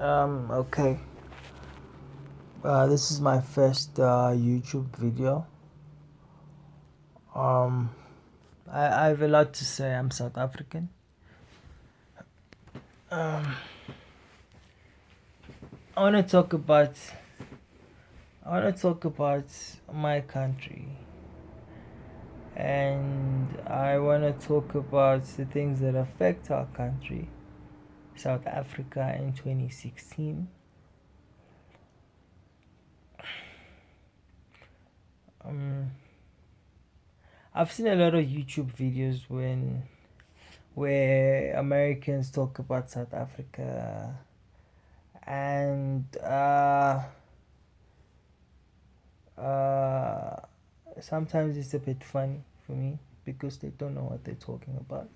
Okay. This is my first YouTube video. Um, I have a lot to say. I'm South African. Um, I want to talk about. I want to talk about my country, and I want to talk about the things that affect our country, South Africa, in 2016. Um, I've seen a lot of YouTube videos where Americans talk about South Africa, and uh, sometimes it's a bit funny for me because they don't know what they're talking about.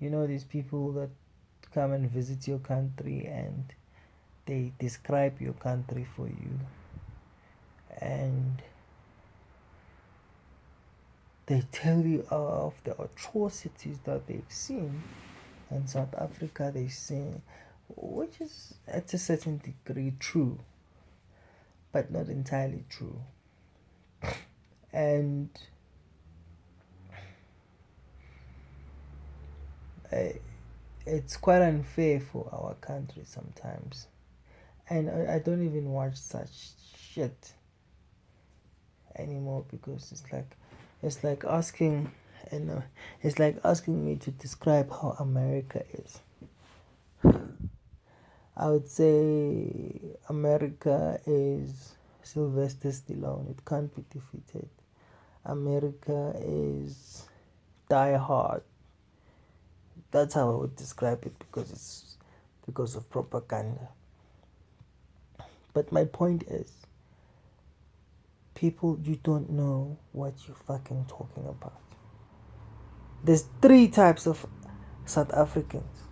You know, these people that come and visit your country and they describe your country for you, and they tell you of the atrocities that they've seen in South Africa, they've seen, which is at a certain degree true, but not entirely true. And uh, it's quite unfair for our country sometimes. And I don't even watch such shit anymore because it's like asking, and it's like asking me to describe how America is. I would say America is Sylvester Stallone. It can't be defeated. America is Die Hard. That's how I would describe it because of propaganda. But my point is, people, you don't know what you're fucking talking about. There's three types of South Africans.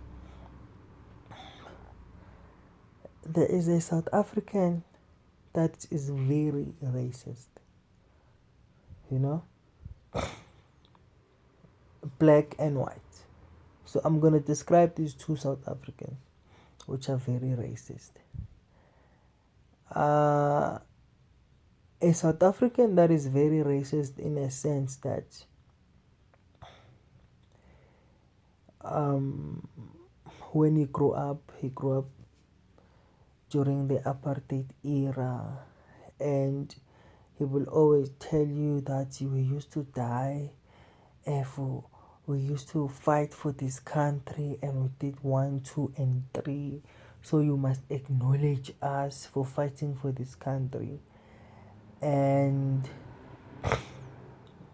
There is a South African that is very racist, you know, black and white. So I'm gonna describe these two South Africans, which are very racist. Uh, a South African that is very racist in a sense that um, when he grew up during the apartheid era, and he will always tell you that we used to die for we used to fight for this country and we did 1, 2, and 3, so you must acknowledge us for fighting for this country. And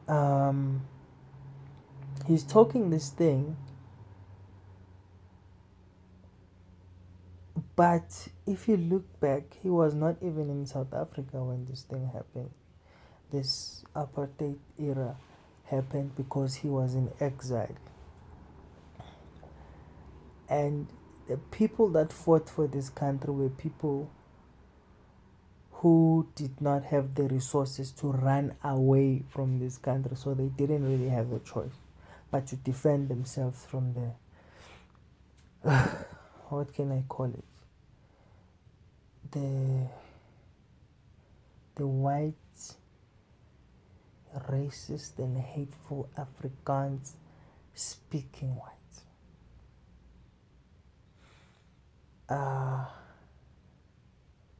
um, he's talking this thing, but if you look back, he was not even in South Africa when this thing happened. This apartheid era happened because he was in exile. And the people that fought for this country were people who did not have the resources to run away from this country, so they didn't really have a choice but to defend themselves from the what can I call it, the white racist and hateful Afrikaans speaking whites.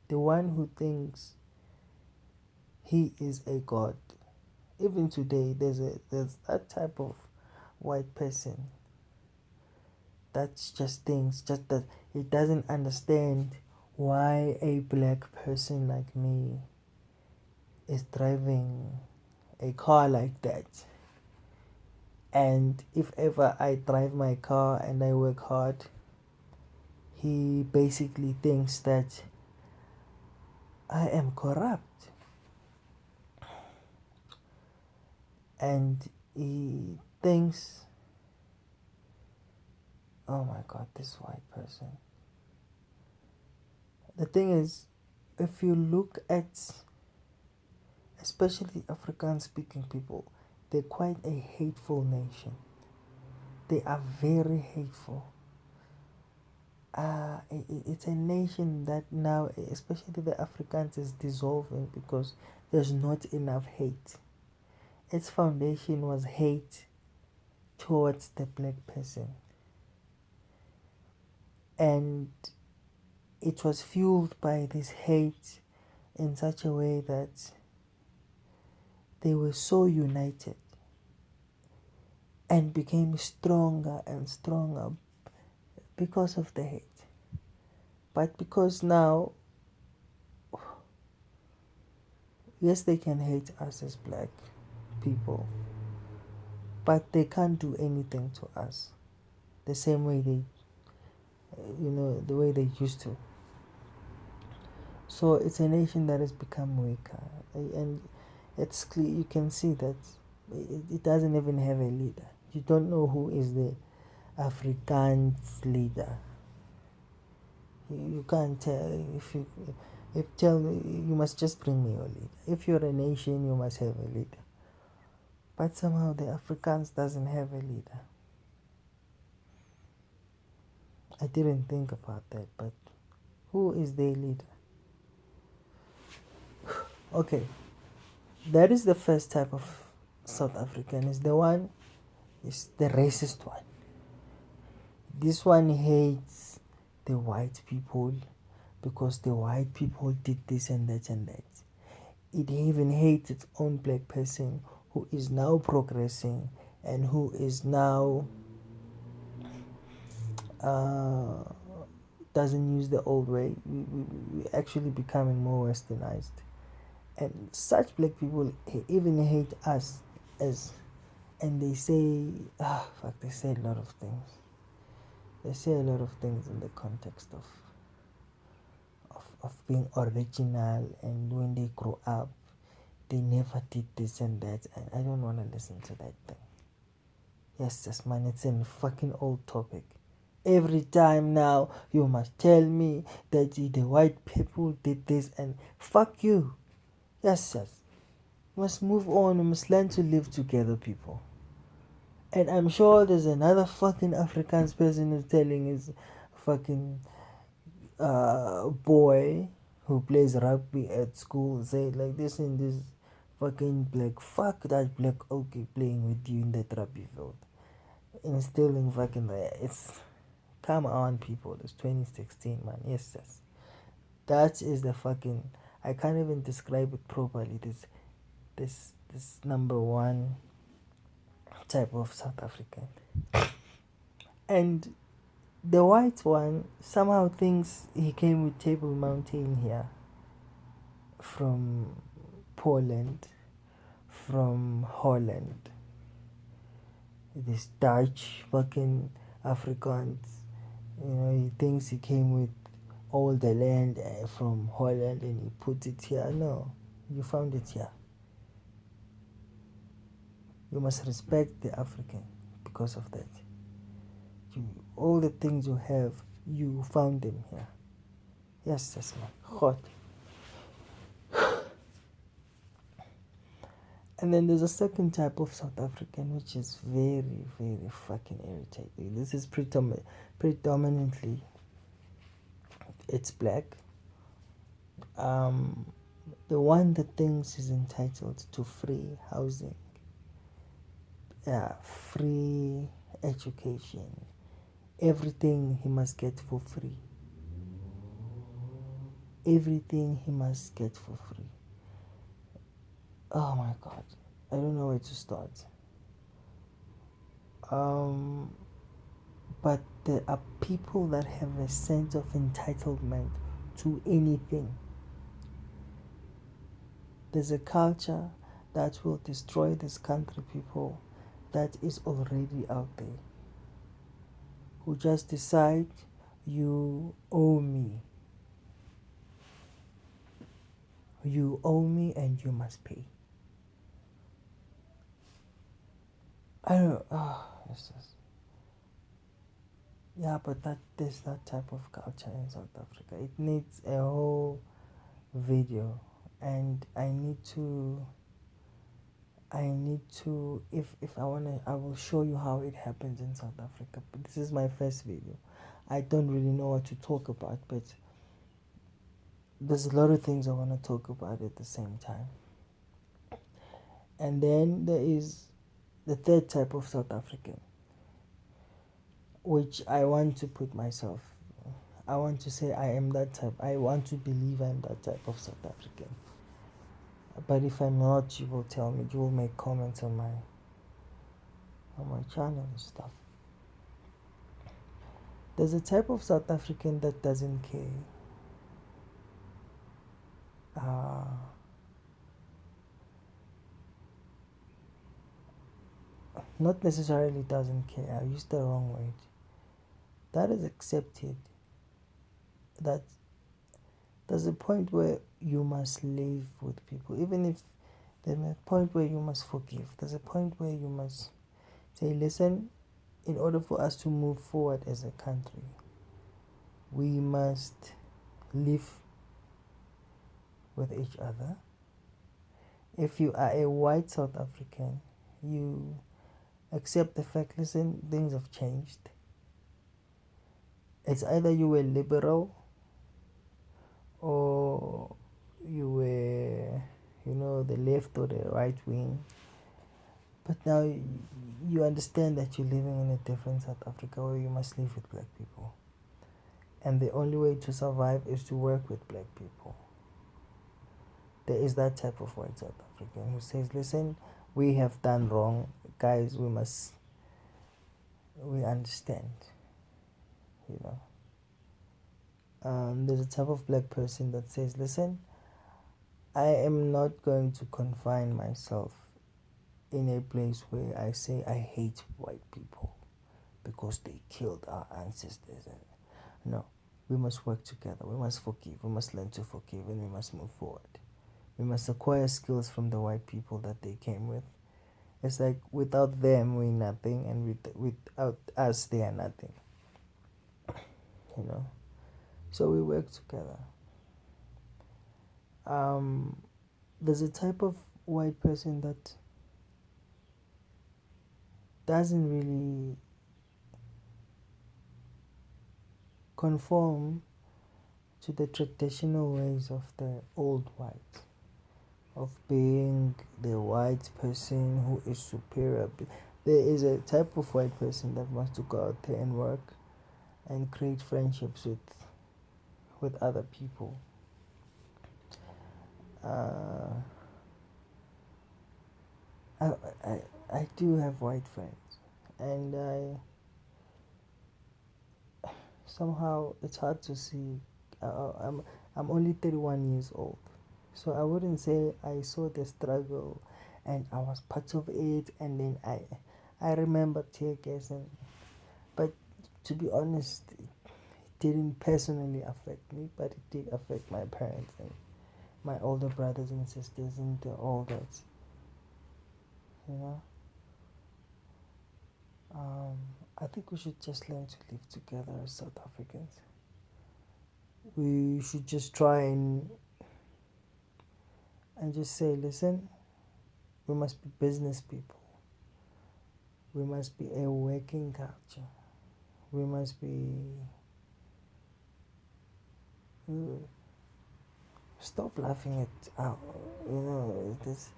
The one who thinks he is a god. Even today, there's that type of white person that just thinks, just that he doesn't understand why a black person like me is driving a car like that. And if ever I drive my car and I work hard, he basically thinks that I am corrupt. And he thinks, oh my god, this white person. The thing is, if you look at especially African speaking people, they're quite a hateful nation. They are very hateful. it's a nation that now, especially the Africans, is dissolving because there's not enough hate. Its foundation was hate towards the black person, and it was fueled by this hate in such a way that they were so united and became stronger and stronger because of the hate. But because now, yes, they can hate us as black people, but they can't do anything to us the same way they, the way they used to. So it's a nation that has become weaker, and it's clear, you can see that it doesn't even have a leader. You don't know who is the Afrikaans leader. You can't tell. If tell me, you must just bring me your leader. If you're a nation, you must have a leader. But somehow the Afrikaans doesn't have a leader. I didn't think about that, but who is their leader? Okay, that is the first type of South African. Is the racist one. This one hates the white people because the white people did this and that and that. It even hates its own black person who is now progressing and who is now doesn't use the old way. We're actually becoming more westernized. And such black people even hate us and they say, they say a lot of things. They say a lot of things in the context of being original, and when they grow up, they never did this and that, and I don't want to listen to that thing. Yes, man, it's a fucking old topic. Every time now, you must tell me that the white people did this, and fuck you. Yes. We must move on, we must learn to live together, people. And I'm sure there's another fucking Afrikaans person who's telling his fucking boy who plays rugby at school, say like this and this, fucking black, fuck that black okay playing with you in that rugby field, instilling fucking it's, come on people, it's 2016, man. Yes, that is the fucking, I can't even describe it properly. This number one type of South African. And the white one somehow thinks he came with Table Mountain here from Poland, from Holland. This Dutch fucking Afrikaans, he thinks he came with all the land from Holland and he put it here. No, you found it here. You must respect the African because of that. All the things you have, you found them here. Yes, man. Hot. And then there's a second type of South African which is very, very fucking irritating. This is predominantly it's black. The one that thinks is entitled to free housing, free education, everything he must get for free. Everything he must get for free. Oh my god, I don't know where to start. But there are people that have a sense of entitlement to anything. There's a culture that will destroy this country, people, that is already out there, who just decide, you owe me. You owe me and you must pay. I don't know. Yeah, but there's that type of culture in South Africa. It needs a whole video, and I need to if I will show you how it happens in South Africa. But this is my first video. I don't really know what to talk about, but there's a lot of things I want to talk about at the same time. And then there is the third type of South African, which I want to put myself. I want to say I am that type. I want to believe I'm that type of South African. But if I'm not, you will tell me. You will make comments on my channel and stuff. There's a type of South African that doesn't care. Not necessarily doesn't care. I used the wrong word. That is accepted. That there's a point where you must live with people, even if there's a point where you must forgive. There's a point where you must say, listen, in order for us to move forward as a country, we must live with each other. If you are a white South African, you accept the fact, listen, things have changed. It's either you were liberal or you were, the left or the right wing. But now you understand that you're living in a different South Africa where you must live with black people. And the only way to survive is to work with black people. There is that type of white South African who says, listen, we have done wrong. Guys, we understand. There's a type of black person that says, listen, I am not going to confine myself in a place where I say I hate white people because they killed our ancestors. No, we must work together. We must forgive. We must learn to forgive, and we must move forward. We must acquire skills from the white people that they came with. It's like without them we're nothing, and without us they are nothing. So we work together. There's a type of white person that doesn't really conform to the traditional ways of the old white, of being the white person who is superior. There is a type of white person that wants to go out there and work and create friendships with other people. I do have white friends, and somehow it's hard to see. I'm only 31 years old, so I wouldn't say I saw the struggle and I was part of it, and then I remember tear gas, but to be honest, it didn't personally affect me, but it did affect my parents and my older brothers and sisters and all that. I think we should just learn to live together as South Africans. We should just try and just say, listen, we must be business people. We must be a working culture. We must be... Stop laughing at out. This.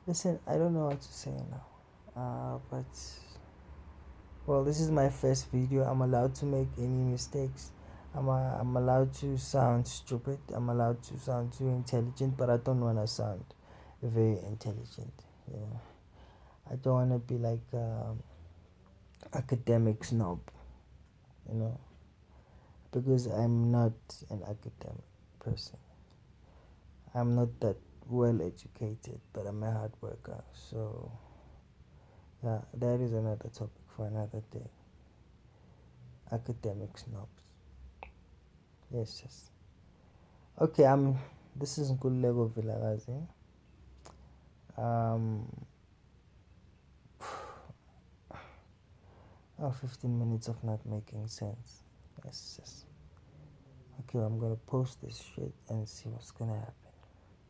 Listen, I don't know what to say now. But well, this is my first video. I'm allowed to make any mistakes. I'm allowed to sound stupid. I'm allowed to sound too intelligent, but I don't want to sound very intelligent. I don't want to be like academic snob. Because I'm not an academic person. I'm not that well educated, but I'm a hard worker. So yeah, that is another topic for another day. Academic snobs. Yes. Okay, this is Nkululeko Vilakazi. 15 minutes of not making sense. Yes. Okay, I'm gonna post this shit and see what's gonna happen.